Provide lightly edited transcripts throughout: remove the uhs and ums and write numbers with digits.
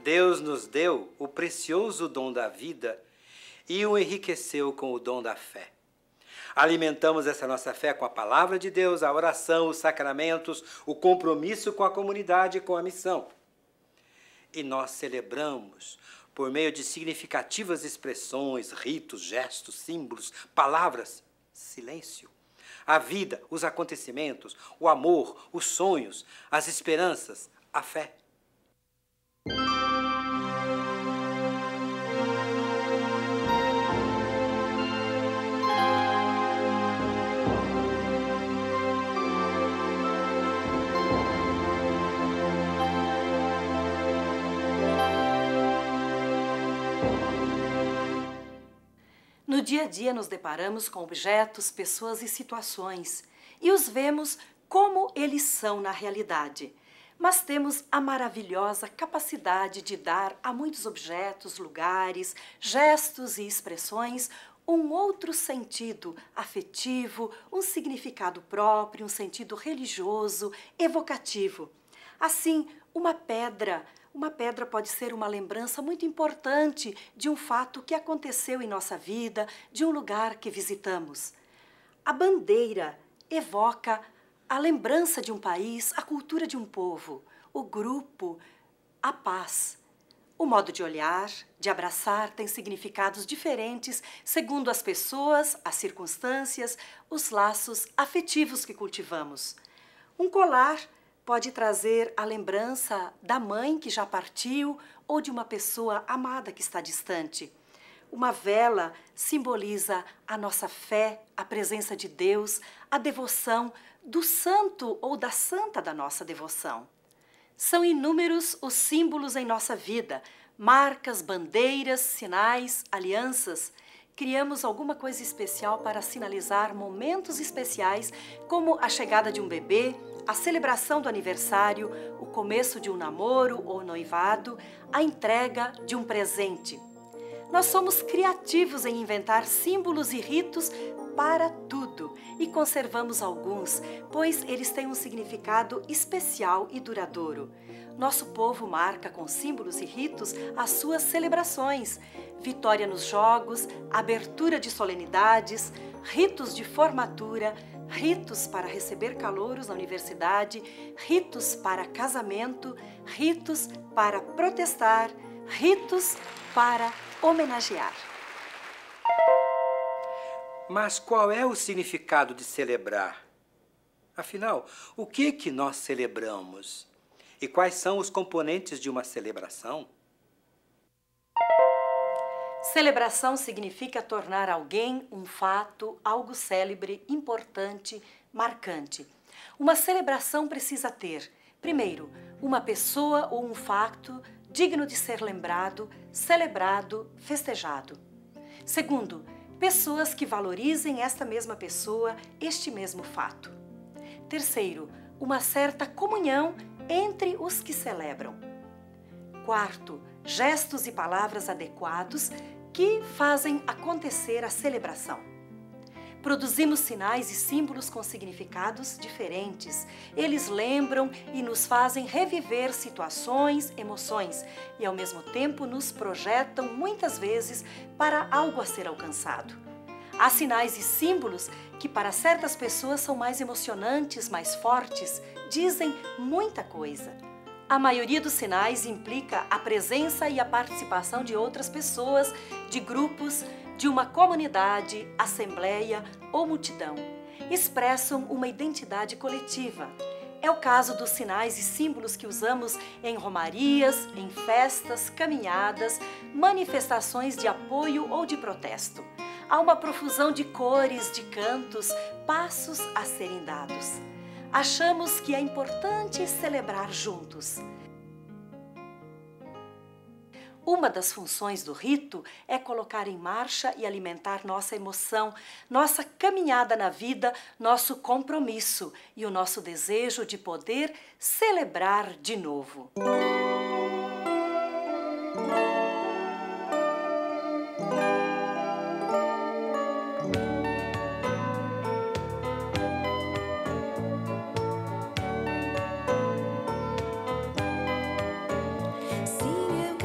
Deus nos deu o precioso dom da vida e o enriqueceu com o dom da fé. Alimentamos essa nossa fé com a palavra de Deus, a oração, os sacramentos, o compromisso com a comunidade e com a missão. E nós celebramos por meio de significativas expressões, ritos, gestos, símbolos, palavras, silêncio, a vida, os acontecimentos, o amor, os sonhos, as esperanças, a fé. No dia a dia nos deparamos com objetos, pessoas e situações e os vemos como eles são na realidade. Mas temos a maravilhosa capacidade de dar a muitos objetos, lugares, gestos e expressões um outro sentido afetivo, um significado próprio, um sentido religioso, evocativo. Assim, uma pedra pode ser uma lembrança muito importante de um fato que aconteceu em nossa vida, de um lugar que visitamos. A bandeira evoca a lembrança de um país, a cultura de um povo, o grupo, a paz. O modo de olhar, de abraçar, tem significados diferentes segundo as pessoas, as circunstâncias, os laços afetivos que cultivamos. Um colar pode trazer a lembrança da mãe que já partiu ou de uma pessoa amada que está distante. Uma vela simboliza a nossa fé, a presença de Deus, a devoção do santo ou da santa da nossa devoção. São inúmeros os símbolos em nossa vida, marcas, bandeiras, sinais, alianças. Criamos alguma coisa especial para sinalizar momentos especiais, como a chegada de um bebê, a celebração do aniversário, o começo de um namoro ou noivado, a entrega de um presente. Nós somos criativos em inventar símbolos e ritos para tudo e conservamos alguns, pois eles têm um significado especial e duradouro. Nosso povo marca com símbolos e ritos as suas celebrações, vitória nos jogos, abertura de solenidades, ritos de formatura, ritos para receber calouros na universidade, ritos para casamento, ritos para protestar, ritos para homenagear. Mas qual é o significado de celebrar? Afinal, o que nós celebramos? E quais são os componentes de uma celebração? Celebração significa tornar alguém um fato, algo célebre, importante, marcante. Uma celebração precisa ter, primeiro, uma pessoa ou um fato digno de ser lembrado, celebrado, festejado. Segundo, pessoas que valorizem esta mesma pessoa, este mesmo fato. Terceiro, uma certa comunhão entre os que celebram. Quarto, gestos e palavras adequados que fazem acontecer a celebração. Produzimos sinais e símbolos com significados diferentes. Eles lembram e nos fazem reviver situações, emoções e, ao mesmo tempo, nos projetam muitas vezes para algo a ser alcançado. Há sinais e símbolos que para certas pessoas são mais emocionantes, mais fortes, dizem muita coisa. A maioria dos sinais implica a presença e a participação de outras pessoas, de grupos, de uma comunidade, assembleia ou multidão. Expressam uma identidade coletiva. É o caso dos sinais e símbolos que usamos em romarias, em festas, caminhadas, manifestações de apoio ou de protesto. Há uma profusão de cores, de cantos, passos a serem dados. Achamos que é importante celebrar juntos. Uma das funções do rito é colocar em marcha e alimentar nossa emoção, nossa caminhada na vida, nosso compromisso e o nosso desejo de poder celebrar de novo. Sim, eu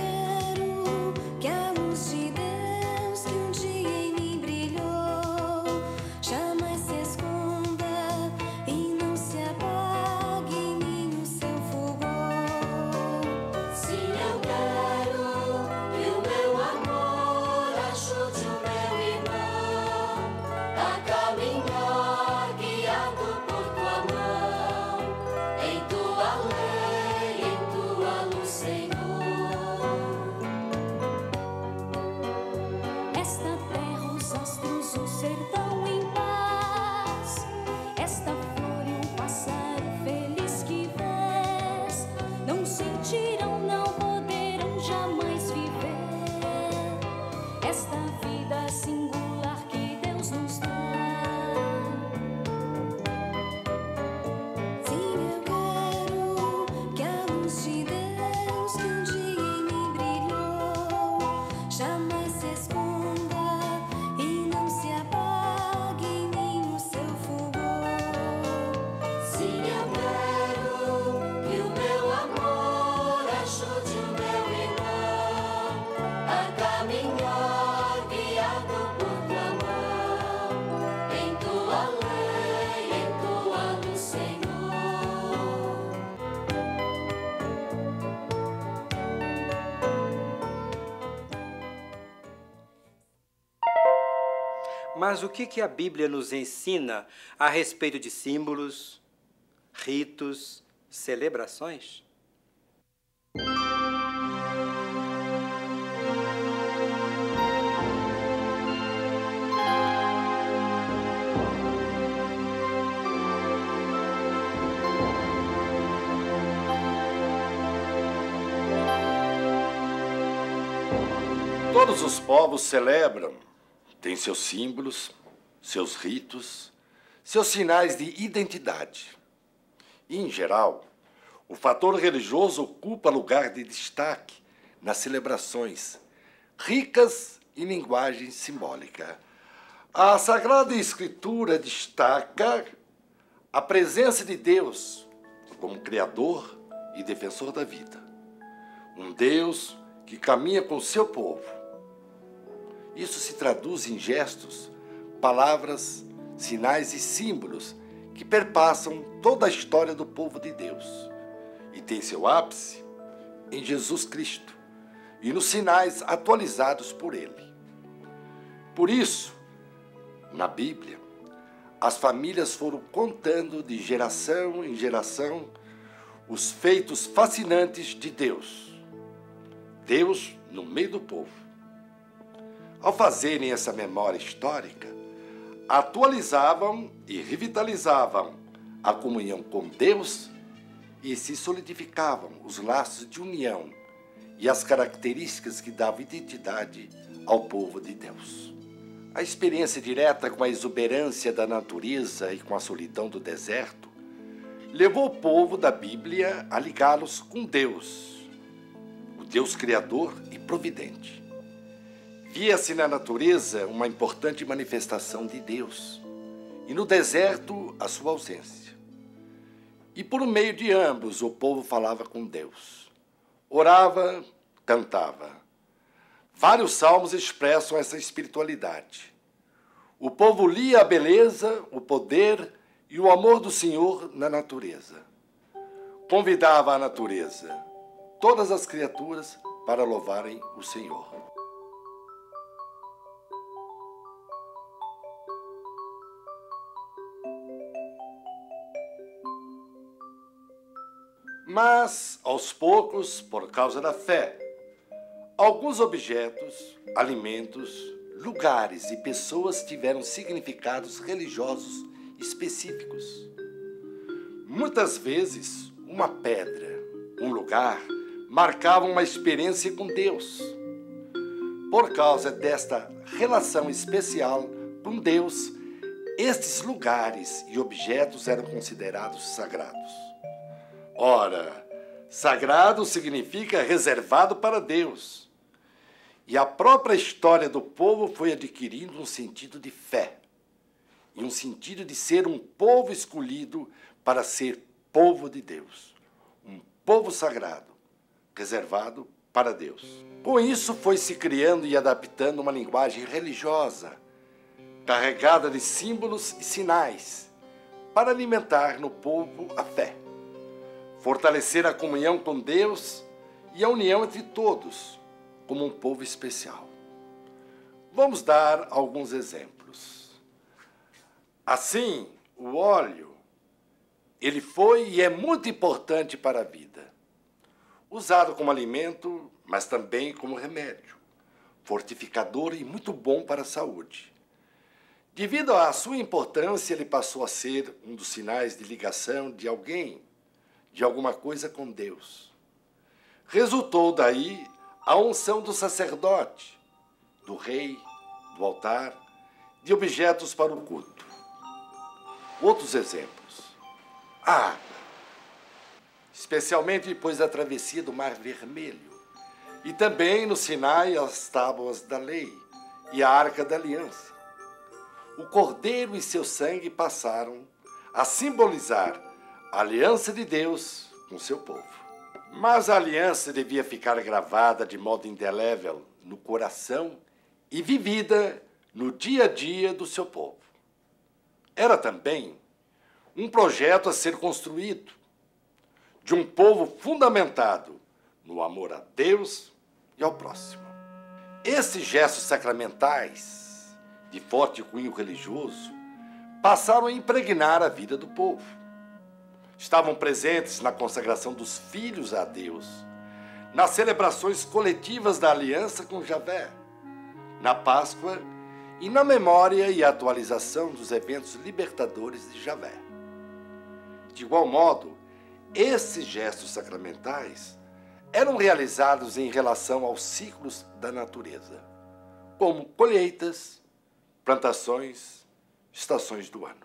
mentiram não poderão jamais viver esta vida singular que Deus nos dá. Sim, eu quero que a luz de Deus que um dia em mim brilhou jamais se esconda e não se apague em mim o seu fulgor. Sim, eu quero que o meu amor ajude o meu irmão a caminhar guiado por tua mão, em tua lei, em tua luz, Senhor. Mas o que a Bíblia nos ensina a respeito de símbolos, ritos, celebrações? Todos os povos celebram, têm seus símbolos, seus ritos, seus sinais de identidade. E, em geral, o fator religioso ocupa lugar de destaque nas celebrações, ricas em linguagem simbólica. A Sagrada Escritura destaca a presença de Deus como Criador e defensor da vida. Um Deus que caminha com o seu povo. Isso se traduz em gestos, palavras, sinais e símbolos que perpassam toda a história do povo de Deus e tem seu ápice em Jesus Cristo e nos sinais atualizados por Ele. Por isso, na Bíblia, as famílias foram contando de geração em geração os feitos fascinantes de Deus. Deus no meio do povo. Ao fazerem essa memória histórica, atualizavam e revitalizavam a comunhão com Deus e se solidificavam os laços de união e as características que davam identidade ao povo de Deus. A experiência direta com a exuberância da natureza e com a solidão do deserto levou o povo da Bíblia a ligá-los com Deus, o Deus criador e providente. Via-se na natureza uma importante manifestação de Deus, e no deserto a sua ausência. E por meio de ambos o povo falava com Deus. Orava, cantava. Vários salmos expressam essa espiritualidade. O povo lia a beleza, o poder e o amor do Senhor na natureza. Convidava a natureza, todas as criaturas, para louvarem o Senhor. Mas, aos poucos, por causa da fé, alguns objetos, alimentos, lugares e pessoas tiveram significados religiosos específicos. Muitas vezes, uma pedra, um lugar, marcavam uma experiência com Deus. Por causa desta relação especial com Deus, estes lugares e objetos eram considerados sagrados. Ora, sagrado significa reservado para Deus. E a própria história do povo foi adquirindo um sentido de fé e um sentido de ser um povo escolhido para ser povo de Deus. Um povo sagrado, reservado para Deus. Com isso foi se criando e adaptando uma linguagem religiosa, carregada de símbolos e sinais, para alimentar no povo a fé, fortalecer a comunhão com Deus e a união entre todos, como um povo especial. Vamos dar alguns exemplos. Assim, o óleo, ele foi e é muito importante para a vida. Usado como alimento, mas também como remédio, fortificador e muito bom para a saúde. Devido à sua importância, ele passou a ser um dos sinais de ligação de alguém, de alguma coisa com Deus. Resultou daí a unção do sacerdote, do rei, do altar, de objetos para o culto. Outros exemplos. A água, especialmente depois da travessia do Mar Vermelho, e também no Sinai as tábuas da lei e a Arca da Aliança. O Cordeiro e seu sangue passaram a simbolizar a aliança de Deus com seu povo. Mas a aliança devia ficar gravada de modo indelével no coração e vivida no dia a dia do seu povo. Era também um projeto a ser construído, de um povo fundamentado no amor a Deus e ao próximo. Esses gestos sacramentais, de forte cunho religioso, passaram a impregnar a vida do povo. Estavam presentes na consagração dos filhos a Deus, nas celebrações coletivas da aliança com Javé, na Páscoa e na memória e atualização dos eventos libertadores de Javé. De igual modo, esses gestos sacramentais eram realizados em relação aos ciclos da natureza, como colheitas, plantações, estações do ano.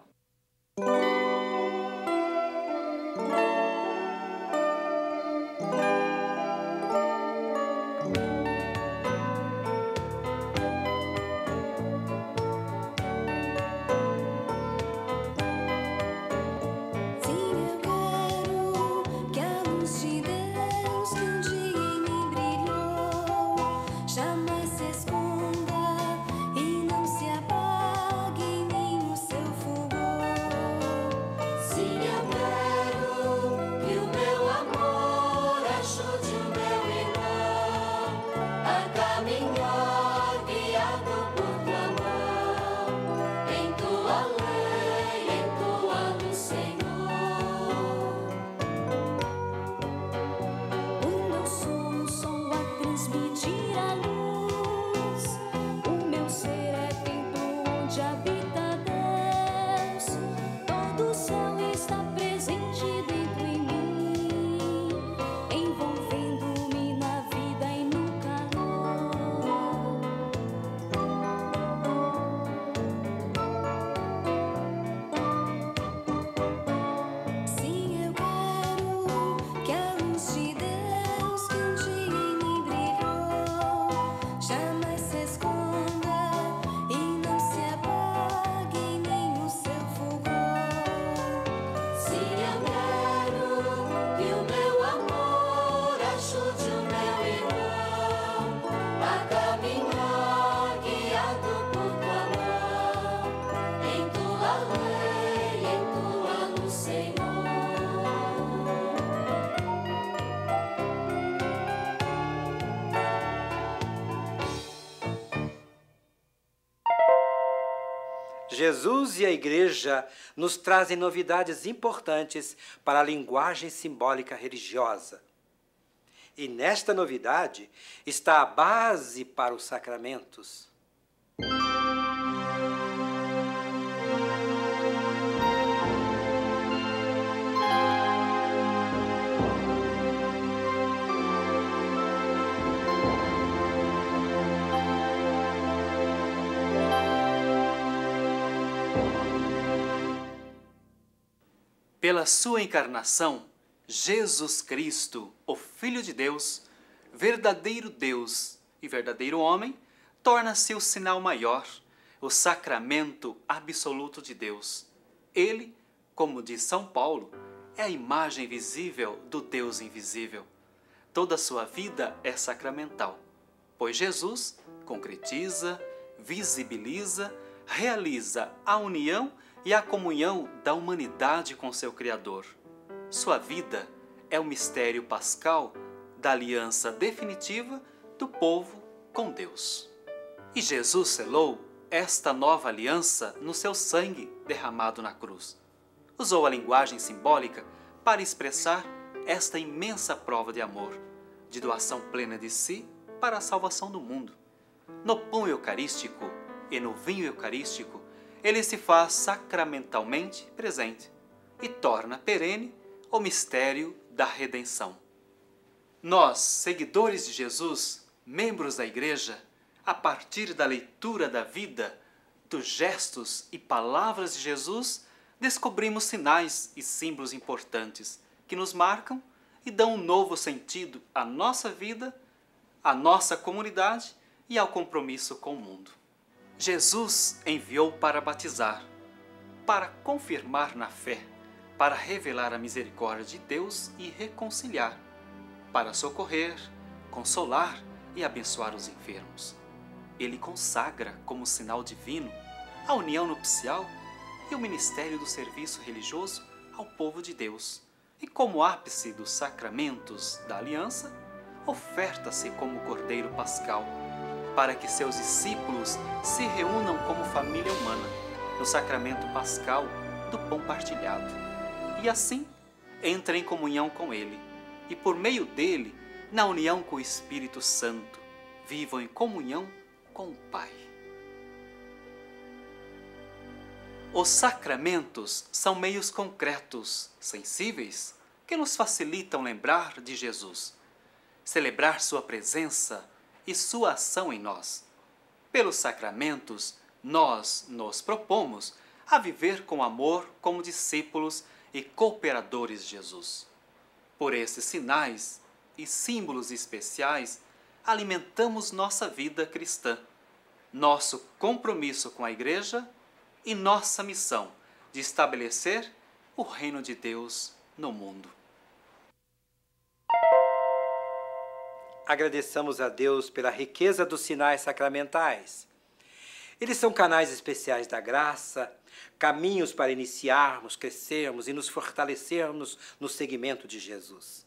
Jesus e a Igreja nos trazem novidades importantes para a linguagem simbólica religiosa. E nesta novidade está a base para os sacramentos. Pela sua encarnação, Jesus Cristo, o Filho de Deus, verdadeiro Deus e verdadeiro homem, torna-se o sinal maior, o sacramento absoluto de Deus. Ele, como diz São Paulo, é a imagem visível do Deus invisível. Toda a sua vida é sacramental, pois Jesus concretiza, visibiliza, realiza a união e a comunhão da humanidade com seu Criador. Sua vida é o mistério pascal da aliança definitiva do povo com Deus. E Jesus selou esta nova aliança no seu sangue derramado na cruz. Usou a linguagem simbólica para expressar esta imensa prova de amor, de doação plena de si para a salvação do mundo. No pão eucarístico e no vinho eucarístico, ele se faz sacramentalmente presente e torna perene o mistério da redenção. Nós, seguidores de Jesus, membros da Igreja, a partir da leitura da vida, dos gestos e palavras de Jesus, descobrimos sinais e símbolos importantes que nos marcam e dão um novo sentido à nossa vida, à nossa comunidade e ao compromisso com o mundo. Jesus enviou para batizar, para confirmar na fé, para revelar a misericórdia de Deus e reconciliar, para socorrer, consolar e abençoar os enfermos. Ele consagra como sinal divino a união nupcial e o ministério do serviço religioso ao povo de Deus. E como ápice dos sacramentos da aliança, oferta-se como Cordeiro Pascal, para que seus discípulos se reúnam como família humana no sacramento pascal do pão partilhado. E assim, entrem em comunhão com Ele e por meio dele, na união com o Espírito Santo, vivam em comunhão com o Pai. Os sacramentos são meios concretos, sensíveis, que nos facilitam lembrar de Jesus, celebrar sua presença e sua ação em nós. Pelos sacramentos, nós nos propomos a viver com amor como discípulos e cooperadores de Jesus. Por esses sinais e símbolos especiais, alimentamos nossa vida cristã, nosso compromisso com a Igreja e nossa missão de estabelecer o reino de Deus no mundo. Agradeçamos a Deus pela riqueza dos sinais sacramentais. Eles são canais especiais da graça, caminhos para iniciarmos, crescermos e nos fortalecermos no seguimento de Jesus.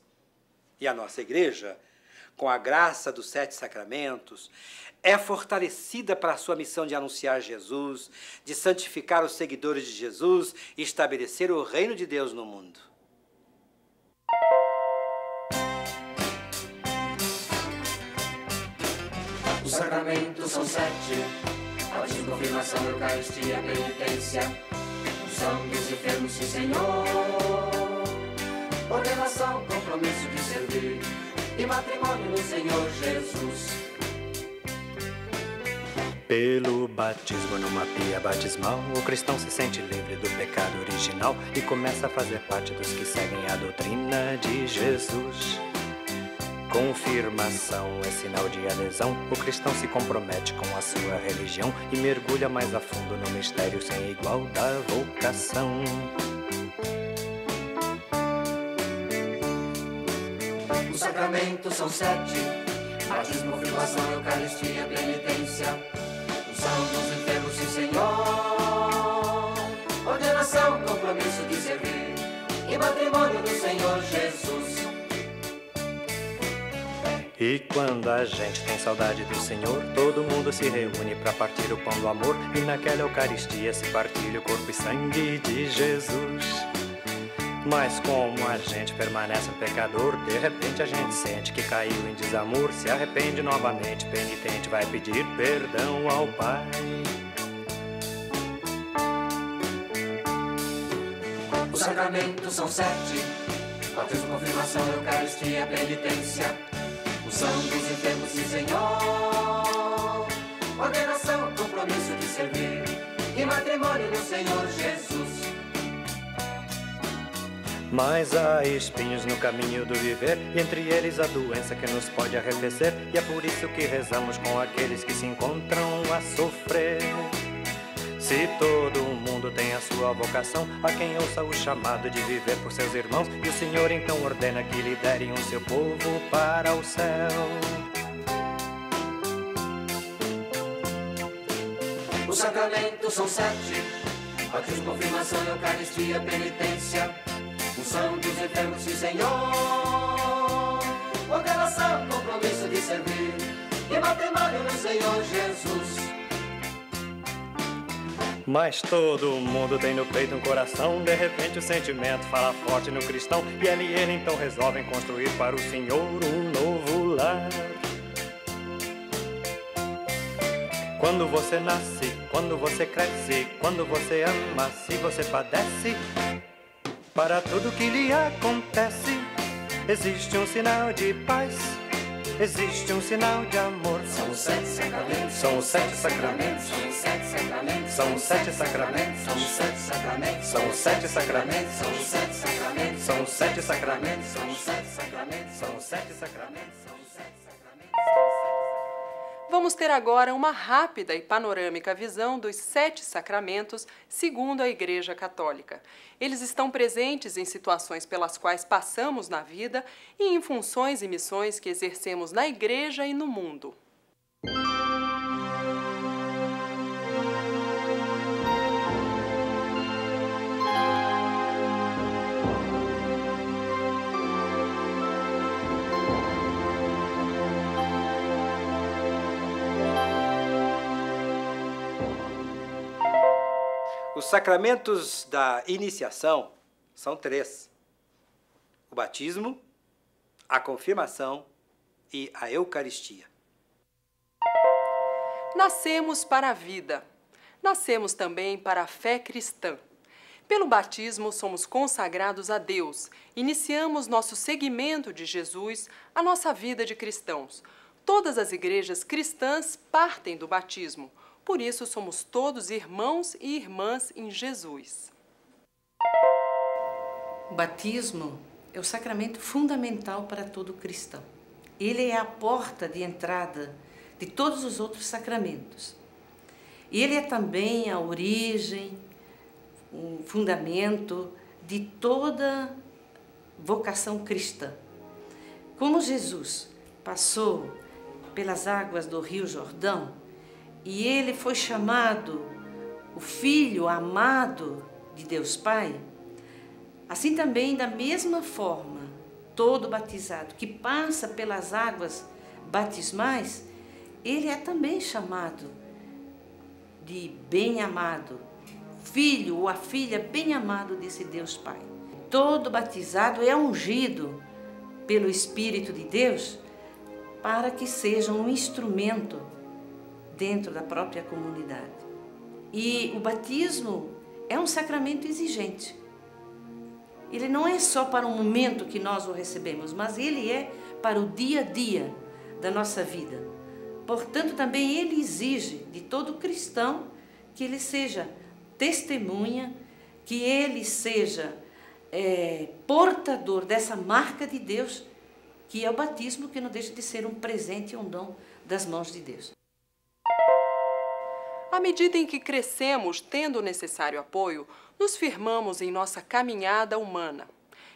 E a nossa Igreja, com a graça dos 7 sacramentos, é fortalecida para a sua missão de anunciar Jesus, de santificar os seguidores de Jesus e estabelecer o reino de Deus no mundo. Os sacramentos são 7: batismo, confirmação, Eucaristia, penitência, unção dos enfermos, sim, Senhor, ordenação, compromisso de servir e matrimônio no Senhor Jesus. Pelo batismo numa pia batismal, o cristão se sente livre do pecado original e começa a fazer parte dos que seguem a doutrina de Jesus. Confirmação é sinal de adesão, o cristão se compromete com a sua religião e mergulha mais a fundo no mistério sem igual da vocação. Os sacramentos são 7: batismo, confirmação, Eucaristia, penitência, unção dos enfermos, sim, Senhor, ordenação, compromisso de servir e matrimônio no Senhor Jesus. E quando a gente tem saudade do Senhor, todo mundo se reúne para partir o pão do amor e naquela Eucaristia se partilha o corpo e sangue de Jesus. Mas como a gente permanece um pecador, de repente a gente sente que caiu em desamor, se arrepende novamente, penitente vai pedir perdão ao Pai. Os sacramentos são 7: batismo, confirmação, Eucaristia, penitência, unção dos enfermos, sim, Senhor, ordenação, compromisso de servir e matrimônio no Senhor Jesus. Mas há espinhos no caminho do viver, e entre eles a doença que nos pode arrefecer, e é por isso que rezamos com aqueles que se encontram a sofrer. Se todo mundo tem a sua vocação, há quem ouça o chamado de viver por seus irmãos, e o Senhor então ordena que liderem o seu povo para o céu. Os sacramentos são 7: batismo, confirmação, Eucaristia, penitência, unção dos enfermos, sim, Senhor, ordenação, compromisso de servir e matrimônio no Senhor Jesus. Mas todo mundo tem no peito um coração, de repente o sentimento fala forte no cristão, e ela e ele então resolvem construir para o Senhor um novo lar. Quando você nasce, quando você cresce, quando você ama, se você padece, para tudo que lhe acontece, Existe um sinal de paz, existe um sinal de amor. São os 7 sacramentos. São os 7 sacramentos. São os 7 sacramentos. São os 7 sacramentos. São os 7 sacramentos. São os 7 sacramentos. São os 7 sacramentos. São os 7 sacramentos. São os 7 sacramentos. São os 7 sacramentos. Vamos ter agora uma rápida e panorâmica visão dos 7 sacramentos segundo a Igreja Católica. Eles estão presentes em situações pelas quais passamos na vida e em funções e missões que exercemos na Igreja e no mundo. Os sacramentos da iniciação são 3. O batismo, a confirmação e a Eucaristia. Nascemos para a vida. Nascemos também para a fé cristã. Pelo batismo, somos consagrados a Deus. Iniciamos nosso seguimento de Jesus, a nossa vida de cristãos. Todas as igrejas cristãs partem do batismo. Por isso, somos todos irmãos e irmãs em Jesus. O batismo é o sacramento fundamental para todo cristão. Ele é a porta de entrada de todos os outros sacramentos. E ele é também a origem, o fundamento de toda vocação cristã. Como Jesus passou pelas águas do Rio Jordão, e ele foi chamado o Filho amado de Deus Pai, assim também, da mesma forma, todo batizado que passa pelas águas batismais, ele é também chamado de bem-amado, filho ou a filha bem-amado desse Deus Pai. Todo batizado é ungido pelo Espírito de Deus para que seja um instrumento dentro da própria comunidade. E o batismo é um sacramento exigente. Ele não é só para o momento que nós o recebemos, mas ele é para o dia a dia da nossa vida. Portanto, também ele exige de todo cristão que ele seja testemunha, que ele seja portador dessa marca de Deus, que é o batismo, que não deixa de ser um presente e um dom das mãos de Deus. À medida em que crescemos, tendo o necessário apoio, nos firmamos em nossa caminhada humana.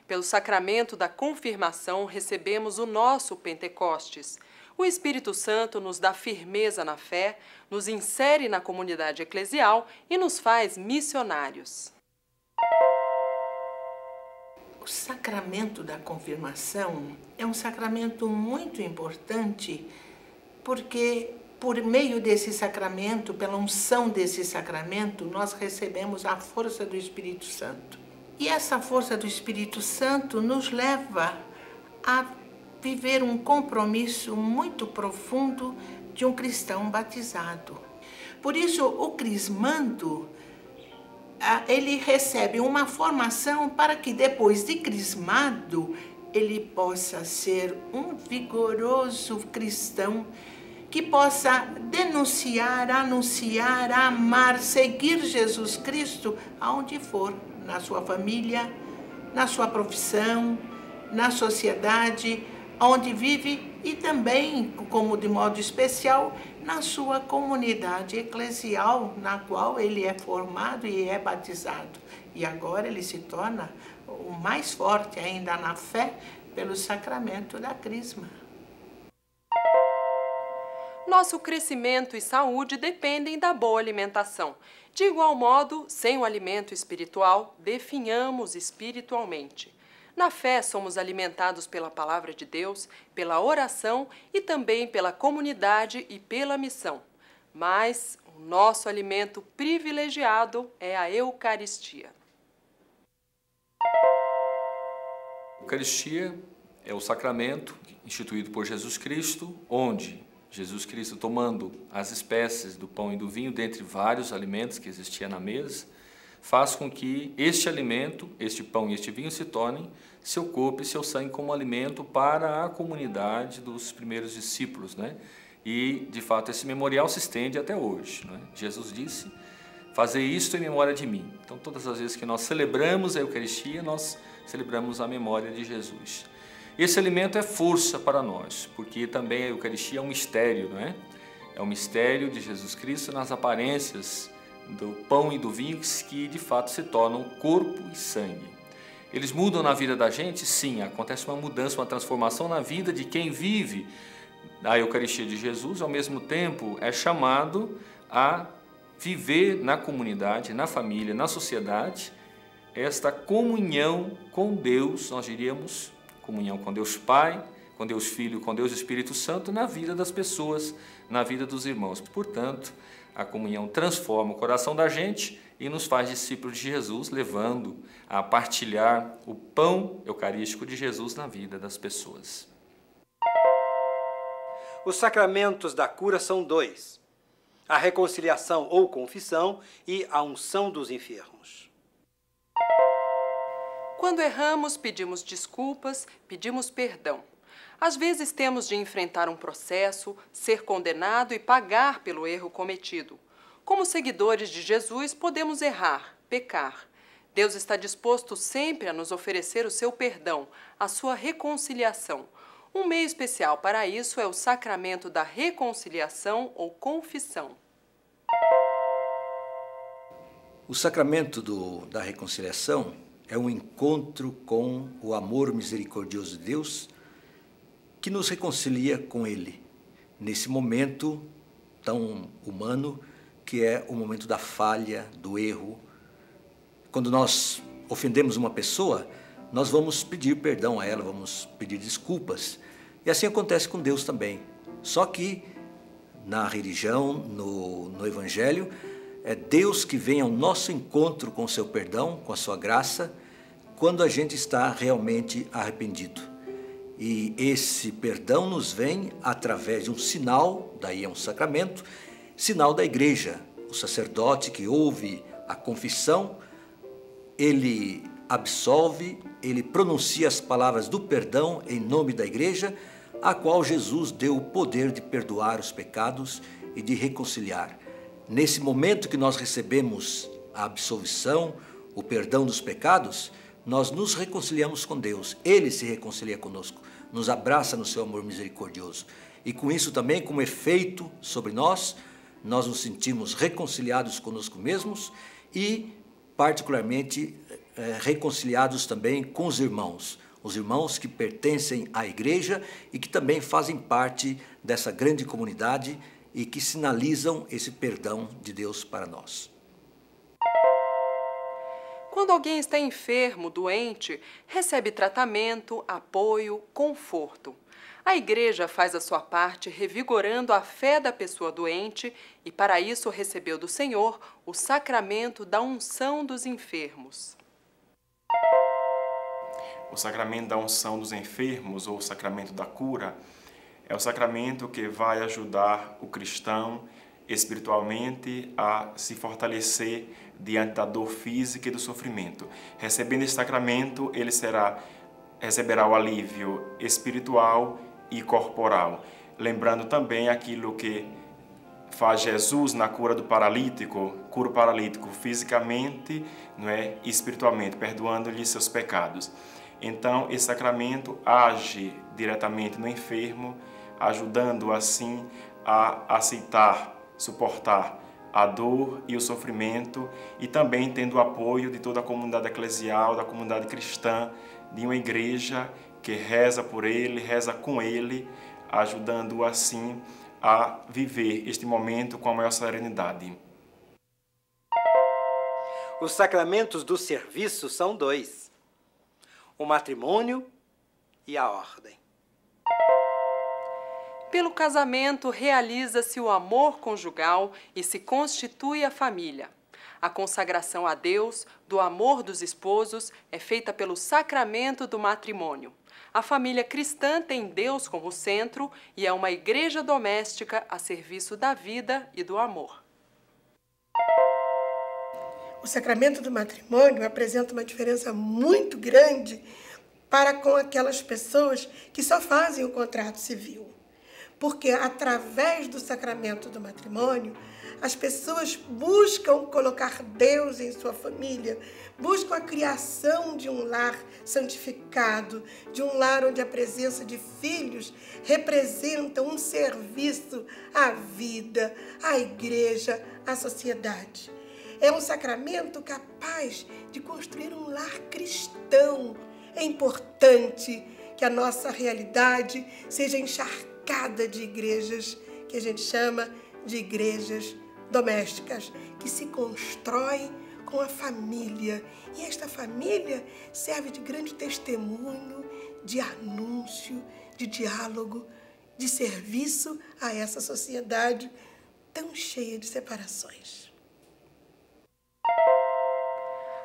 Pelo sacramento da confirmação, recebemos o nosso Pentecostes. O Espírito Santo nos dá firmeza na fé, nos insere na comunidade eclesial e nos faz missionários. O sacramento da confirmação é um sacramento muito importante porque, por meio desse sacramento, pela unção desse sacramento, nós recebemos a força do Espírito Santo. E essa força do Espírito Santo nos leva a viver um compromisso muito profundo de um cristão batizado. Por isso, o crismando, ele recebe uma formação para que depois de crismado, ele possa ser um vigoroso cristão que possa denunciar, anunciar, amar, seguir Jesus Cristo aonde for, na sua família, na sua profissão, na sociedade, onde vive e também, como de modo especial, na sua comunidade eclesial, na qual ele é formado e é batizado. E agora ele se torna o mais forte ainda na fé pelo sacramento da crisma. Nosso crescimento e saúde dependem da boa alimentação. De igual modo, sem o alimento espiritual, definhamos espiritualmente. Na fé, somos alimentados pela palavra de Deus, pela oração e também pela comunidade e pela missão. Mas o nosso alimento privilegiado é a Eucaristia. A Eucaristia é o sacramento instituído por Jesus Cristo, onde Jesus Cristo, tomando as espécies do pão e do vinho, dentre vários alimentos que existiam na mesa, faz com que este alimento, este pão e este vinho se tornem seu corpo e seu sangue como alimento para a comunidade dos primeiros discípulos, né? E, de fato, esse memorial se estende até hoje, né? Jesus disse: "Fazei isto em memória de mim". Então, todas as vezes que nós celebramos a Eucaristia, nós celebramos a memória de Jesus. Esse alimento é força para nós, porque também a Eucaristia é um mistério, não é? É um mistério de Jesus Cristo nas aparências do pão e do vinho que, de fato, se tornam corpo e sangue. Eles mudam na vida da gente? Sim, acontece uma mudança, uma transformação na vida de quem vive a Eucaristia de Jesus, ao mesmo tempo é chamado a viver na comunidade, na família, na sociedade, esta comunhão com Deus, nós diríamos, comunhão com Deus Pai, com Deus Filho, com Deus Espírito Santo, na vida das pessoas, na vida dos irmãos. Portanto, a comunhão transforma o coração da gente e nos faz discípulos de Jesus, levando a partilhar o pão eucarístico de Jesus na vida das pessoas. Os sacramentos da cura são 2: a reconciliação ou confissão e a unção dos enfermos. Quando erramos, pedimos desculpas, pedimos perdão. Às vezes temos de enfrentar um processo, ser condenado e pagar pelo erro cometido. Como seguidores de Jesus, podemos errar, pecar. Deus está disposto sempre a nos oferecer o seu perdão, a sua reconciliação. Um meio especial para isso é o sacramento da reconciliação ou confissão. O sacramento da reconciliação é um encontro com o amor misericordioso de Deus que nos reconcilia com Ele, nesse momento tão humano que é o momento da falha, do erro. Quando nós ofendemos uma pessoa, nós vamos pedir perdão a ela, vamos pedir desculpas. E assim acontece com Deus também. Só que na religião, no Evangelho, é Deus que vem ao nosso encontro com o seu perdão, com a sua graça, quando a gente está realmente arrependido. E esse perdão nos vem através de um sinal, daí é um sacramento, sinal da igreja. O sacerdote que ouve a confissão, ele absolve, ele pronuncia as palavras do perdão em nome da igreja, a qual Jesus deu o poder de perdoar os pecados e de reconciliar. Nesse momento que nós recebemos a absolvição, o perdão dos pecados, nós nos reconciliamos com Deus. Ele se reconcilia conosco, nos abraça no seu amor misericordioso. E com isso também, como efeito sobre nós, nós nos sentimos reconciliados conosco mesmos e, particularmente, reconciliados também com os irmãos que pertencem à igreja e que também fazem parte dessa grande comunidade e que sinalizam esse perdão de Deus para nós. Quando alguém está enfermo, doente, recebe tratamento, apoio, conforto. A igreja faz a sua parte revigorando a fé da pessoa doente e, para isso, recebeu do Senhor o sacramento da unção dos enfermos. O sacramento da unção dos enfermos, ou o sacramento da cura, é o sacramento que vai ajudar o cristão espiritualmente a se fortalecer diante da dor física e do sofrimento. Recebendo esse sacramento, ele receberá o alívio espiritual e corporal. Lembrando também aquilo que faz Jesus na cura do paralítico, cura o paralítico fisicamente, não é, e espiritualmente, perdoando-lhe seus pecados. Então, esse sacramento age diretamente no enfermo, ajudando assim a aceitar, suportar a dor e o sofrimento e também tendo o apoio de toda a comunidade eclesial, da comunidade cristã, de uma igreja que reza por ele, reza com ele, ajudando-o assim a viver este momento com a maior serenidade. Os sacramentos do serviço são 2: o matrimônio e a ordem. Pelo casamento, realiza-se o amor conjugal e se constitui a família. A consagração a Deus do amor dos esposos é feita pelo sacramento do matrimônio. A família cristã tem Deus como centro e é uma igreja doméstica a serviço da vida e do amor. O sacramento do matrimônio apresenta uma diferença muito grande para com aquelas pessoas que só fazem o contrato civil. Porque através do sacramento do matrimônio, as pessoas buscam colocar Deus em sua família, buscam a criação de um lar santificado, de um lar onde a presença de filhos representa um serviço à vida, à igreja, à sociedade. É um sacramento capaz de construir um lar cristão. É importante que a nossa realidade seja encharcada de igrejas que a gente chama de igrejas domésticas, que se constrói com a família. E esta família serve de grande testemunho, de anúncio, de diálogo, de serviço a essa sociedade tão cheia de separações.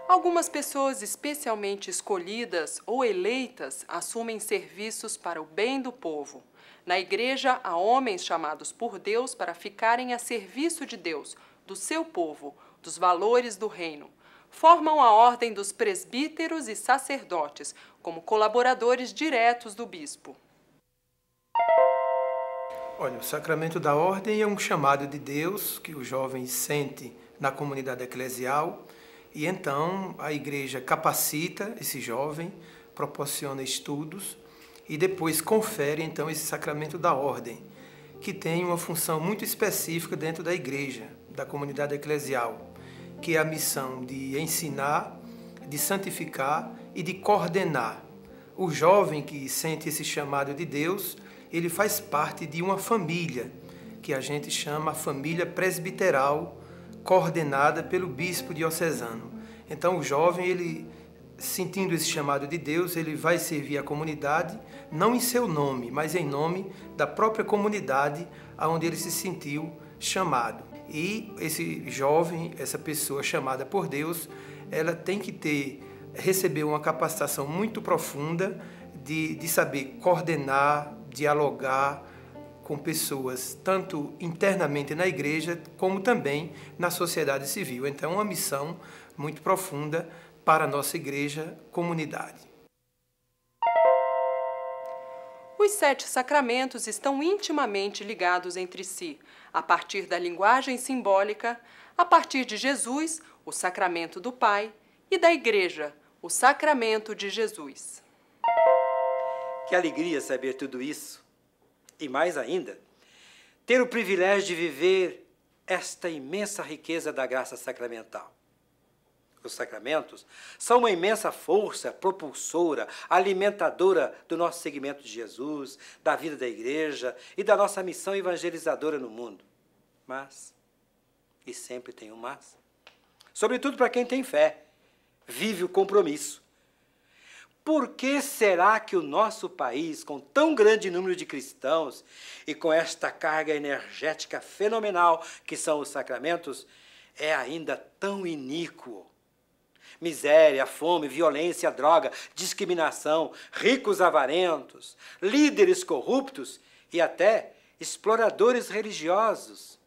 Algumas pessoas especialmente escolhidas ou eleitas assumem serviços para o bem do povo. Na igreja, há homens chamados por Deus para ficarem a serviço de Deus, do seu povo, dos valores do reino. Formam a ordem dos presbíteros e sacerdotes, como colaboradores diretos do bispo. Olha, o sacramento da ordem é um chamado de Deus que o jovem sente na comunidade eclesial. E então a igreja capacita esse jovem, proporciona estudos e depois confere então esse sacramento da ordem, que tem uma função muito específica dentro da igreja, da comunidade eclesial, que é a missão de ensinar, de santificar e de coordenar. O jovem que sente esse chamado de Deus, ele faz parte de uma família, que a gente chama a família presbiteral, coordenada pelo bispo diocesano. Então o jovem, ele sentindo esse chamado de Deus, ele vai servir a comunidade, não em seu nome, mas em nome da própria comunidade aonde ele se sentiu chamado. E esse jovem, essa pessoa chamada por Deus, ela tem que receber uma capacitação muito profunda de saber coordenar, dialogar com pessoas, tanto internamente na igreja, como também na sociedade civil. Então, é uma missão muito profunda para a nossa igreja, comunidade. Os 7 sacramentos estão intimamente ligados entre si, a partir da linguagem simbólica, a partir de Jesus, o sacramento do Pai, e da Igreja, o sacramento de Jesus. Que alegria saber tudo isso. E mais ainda, ter o privilégio de viver esta imensa riqueza da graça sacramental. Os sacramentos são uma imensa força propulsora, alimentadora do nosso seguimento de Jesus, da vida da igreja e da nossa missão evangelizadora no mundo. Mas, e sempre tem um mas, sobretudo para quem tem fé, vive o compromisso. Por que será que o nosso país, com tão grande número de cristãos e com esta carga energética fenomenal que são os sacramentos, é ainda tão iníquo? Miséria, fome, violência, droga, discriminação, ricos avarentos, líderes corruptos e até exploradores religiosos.